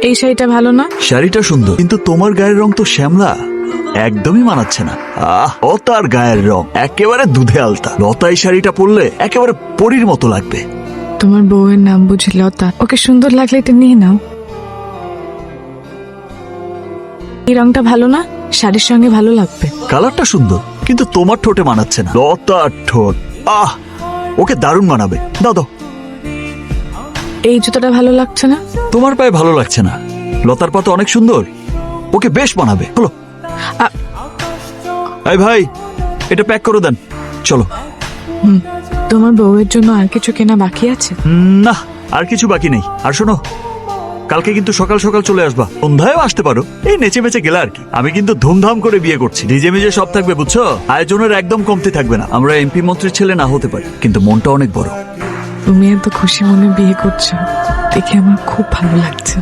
এই শাড়িটা ভালো না? শাড়িটা সুন্দর, কিন্তু তোমার গায়ের রং তো শ্যামলা, একদমই মানাচ্ছে না। ও তার গায়ের রং একেবারে দুধে আলতা। লতা এই শাড়িটা পরলে একেবারে পরীর মতো লাগবে। তোমার বউয়ের নাম বুঝি লতা? ওকে সুন্দর লাগলে এটা নিয়ে নাও। এই রংটা ভালো না? শাড়ির সঙ্গে ভালো লাগবে। কালারটা সুন্দর, কিন্তু তোমার ঠোঁটে মানাচ্ছে না। লতার ঠোঁট ওকে দারুণ মানাবে। দাও দাও। এই জুতোটা ভালো লাগছে না? তোমার পায়ে ভালো লাগছে না। লতার পা তো অনেক সুন্দর, ওকে বেশ মানাবে। হলো এই ভাই, এটা প্যাক করে দেন, চলো। তোমার বউয়ের জন্য আর কিছু কেনা বাকি আছে? না, আর কিছু বাকি নেই। আর শোনো, কালকে কিন্তু সকাল সকাল চলে আসবা, সন্ধ্যায়ও আসতে পারো। এই নেচে মেচে গেলে আর কি। আমি কিন্তু ধুমধাম করে বিয়ে করছি, ডিজে মিজে সব থাকবে, বুঝছো? আয়োজনের একদম কমতি থাকবে না। আমরা এমপি মন্ত্রীর ছেলে না হতে পারি, কিন্তু মনটা অনেক বড়। তুমি এত খুশি মনে বিয়ে করছো দেখে আমার খুব ভালো লাগছে।